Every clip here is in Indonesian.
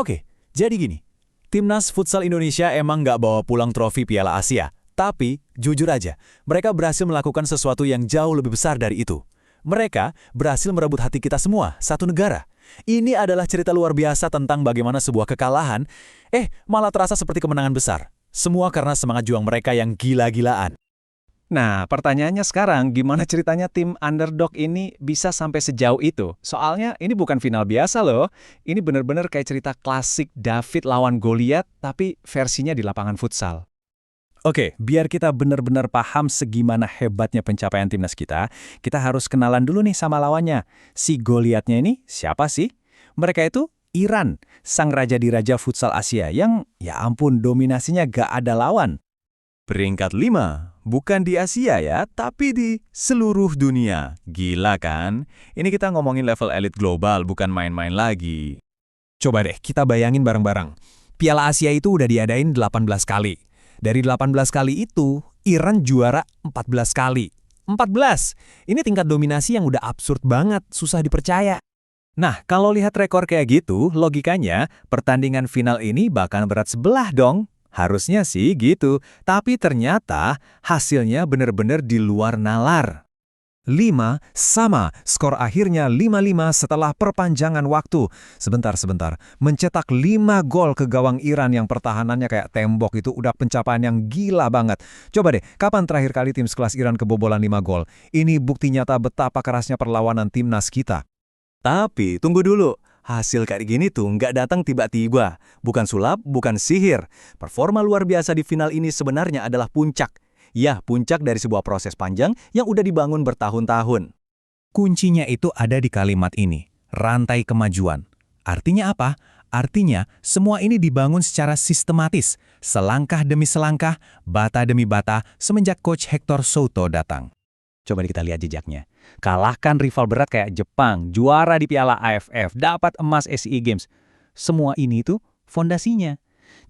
Oke, jadi gini. Timnas Futsal Indonesia emang nggak bawa pulang trofi Piala Asia. Tapi, jujur aja, mereka berhasil melakukan sesuatu yang jauh lebih besar dari itu. Mereka berhasil merebut hati kita semua, satu negara. Ini adalah cerita luar biasa tentang bagaimana sebuah kekalahan, malah terasa seperti kemenangan besar. Semua karena semangat juang mereka yang gila-gilaan. Nah, pertanyaannya sekarang, gimana ceritanya tim underdog ini bisa sampai sejauh itu? Soalnya ini bukan final biasa loh. Ini bener-bener kayak cerita klasik David lawan Goliat, tapi versinya di lapangan futsal. Oke, biar kita benar-benar paham segimana hebatnya pencapaian timnas kita harus kenalan dulu nih sama lawannya. Si Goliatnya ini siapa sih? Mereka itu Iran, sang raja di raja futsal Asia yang, ya ampun, dominasinya gak ada lawan. Peringkat 5, bukan di Asia ya, tapi di seluruh dunia. Gila kan? Ini kita ngomongin level elit global, bukan main-main lagi. Coba deh, kita bayangin bareng-bareng. Piala Asia itu udah diadain 18 kali. Dari 18 kali itu, Iran juara 14 kali. 14! Ini tingkat dominasi yang udah absurd banget, susah dipercaya. Nah, kalau lihat rekor kayak gitu, logikanya pertandingan final ini bakal berat sebelah dong. Harusnya sih gitu, tapi ternyata hasilnya benar-benar di luar nalar. 5 sama, skor akhirnya 5-5 setelah perpanjangan waktu. Sebentar, mencetak 5 gol ke gawang Iran yang pertahanannya kayak tembok itu udah pencapaian yang gila banget. Coba deh, kapan terakhir kali tim sekelas Iran kebobolan 5 gol? Ini bukti nyata betapa kerasnya perlawanan timnas kita. Tapi, tunggu dulu. Hasil kayak gini tuh nggak datang tiba-tiba. Bukan sulap, bukan sihir. Performa luar biasa di final ini sebenarnya adalah puncak. Ya, puncak dari sebuah proses panjang yang udah dibangun bertahun-tahun. Kuncinya itu ada di kalimat ini, rantai kemajuan. Artinya apa? Artinya, semua ini dibangun secara sistematis, selangkah demi selangkah, bata demi bata, semenjak Coach Hector Souto datang. Coba kita lihat jejaknya. Kalahkan rival berat kayak Jepang, juara di Piala AFF, dapat emas SEA Games. Semua ini tuh fondasinya.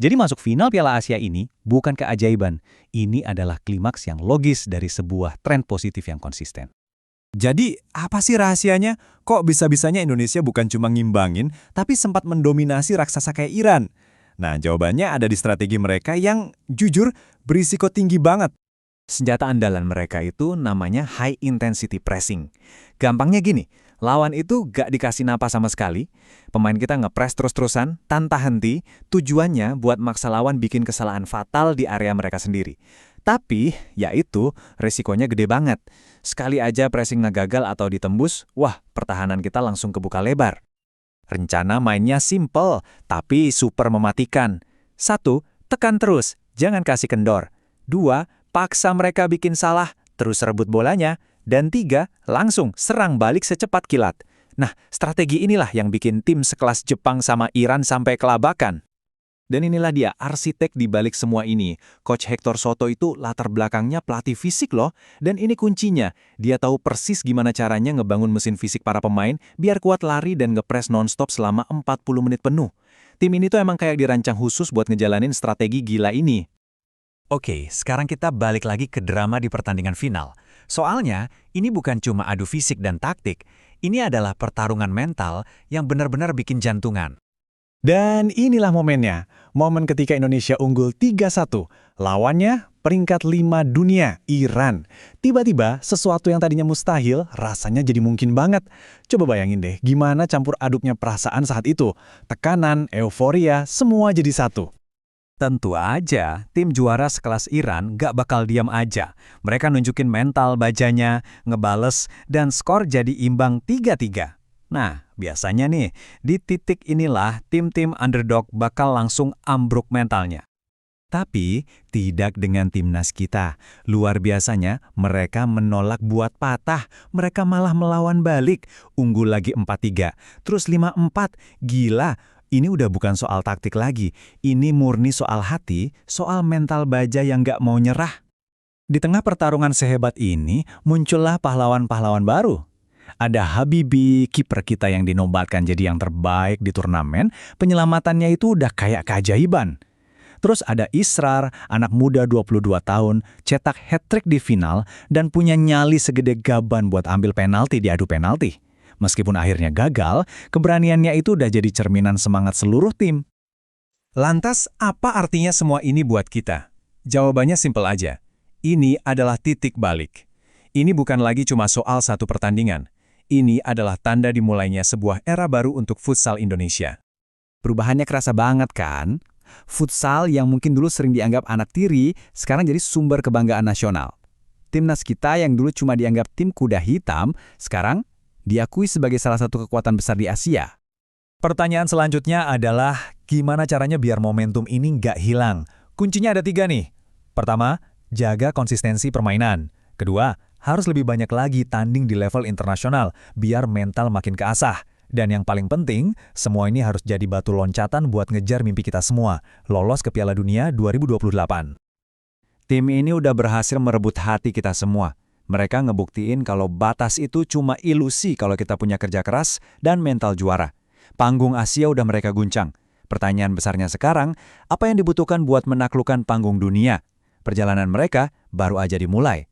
Jadi masuk final Piala Asia ini bukan keajaiban. Ini adalah klimaks yang logis dari sebuah tren positif yang konsisten. Jadi, apa sih rahasianya? Kok bisa-bisanya Indonesia bukan cuma ngimbangin, tapi sempat mendominasi raksasa kayak Iran? Nah, jawabannya ada di strategi mereka yang, jujur, berisiko tinggi banget. Senjata andalan mereka itu namanya high intensity pressing. Gampangnya gini, lawan itu gak dikasih napas sama sekali, pemain kita ngepres terus-terusan, tanpa henti, tujuannya buat maksa lawan bikin kesalahan fatal di area mereka sendiri. Tapi, yaitu, resikonya gede banget. Sekali aja pressing ngegagal atau ditembus, wah, pertahanan kita langsung kebuka lebar. Rencana mainnya simple, tapi super mematikan. 1, tekan terus, jangan kasih kendor. 2, paksa mereka bikin salah, terus rebut bolanya. Dan 3, langsung serang balik secepat kilat. Nah, strategi inilah yang bikin tim sekelas Jepang sama Iran sampai kelabakan. Dan inilah dia arsitek di balik semua ini. Coach Hector Souto itu latar belakangnya pelatih fisik loh. Dan ini kuncinya, dia tahu persis gimana caranya ngebangun mesin fisik para pemain biar kuat lari dan ngepres non-stop selama 40 menit penuh. Tim ini tuh emang kayak dirancang khusus buat ngejalanin strategi gila ini. Oke, sekarang kita balik lagi ke drama di pertandingan final. Soalnya, ini bukan cuma adu fisik dan taktik, ini adalah pertarungan mental yang benar-benar bikin jantungan. Dan inilah momennya, momen ketika Indonesia unggul 3-1. Lawannya peringkat 5 dunia, Iran. Tiba-tiba, sesuatu yang tadinya mustahil, rasanya jadi mungkin banget. Coba bayangin deh, gimana campur aduknya perasaan saat itu. Tekanan, euforia, semua jadi satu. Tentu aja, tim juara sekelas Iran gak bakal diam aja. Mereka nunjukin mental bajanya, ngebales, dan skor jadi imbang 3-3. Nah, biasanya nih, di titik inilah tim-tim underdog bakal langsung ambruk mentalnya. Tapi, tidak dengan timnas kita. Luar biasanya, mereka menolak buat patah. Mereka malah melawan balik. Unggul lagi 4-3, terus 5-4. Gila! Ini udah bukan soal taktik lagi, ini murni soal hati, soal mental baja yang gak mau nyerah. Di tengah pertarungan sehebat ini, muncullah pahlawan-pahlawan baru. Ada Habibie, kiper kita yang dinobatkan jadi yang terbaik di turnamen, penyelamatannya itu udah kayak keajaiban. Terus ada Israr, anak muda 22 tahun, cetak hat-trick di final, dan punya nyali segede gaban buat ambil penalti di adu penalti. Meskipun akhirnya gagal, keberaniannya itu udah jadi cerminan semangat seluruh tim. Lantas, apa artinya semua ini buat kita? Jawabannya simpel aja. Ini adalah titik balik. Ini bukan lagi cuma soal satu pertandingan. Ini adalah tanda dimulainya sebuah era baru untuk futsal Indonesia. Perubahannya kerasa banget kan? Futsal yang mungkin dulu sering dianggap anak tiri, sekarang jadi sumber kebanggaan nasional. Timnas kita yang dulu cuma dianggap tim kuda hitam, sekarang diakui sebagai salah satu kekuatan besar di Asia. Pertanyaan selanjutnya adalah, gimana caranya biar momentum ini nggak hilang? Kuncinya ada 3 nih. Pertama, jaga konsistensi permainan. Kedua, harus lebih banyak lagi tanding di level internasional, biar mental makin keasah. Dan yang paling penting, semua ini harus jadi batu loncatan buat ngejar mimpi kita semua, lolos ke Piala Dunia 2028. Tim ini udah berhasil merebut hati kita semua. Mereka ngebuktiin kalau batas itu cuma ilusi kalau kita punya kerja keras dan mental juara. Panggung Asia udah mereka guncang. Pertanyaan besarnya sekarang, apa yang dibutuhkan buat menaklukkan panggung dunia? Perjalanan mereka baru aja dimulai.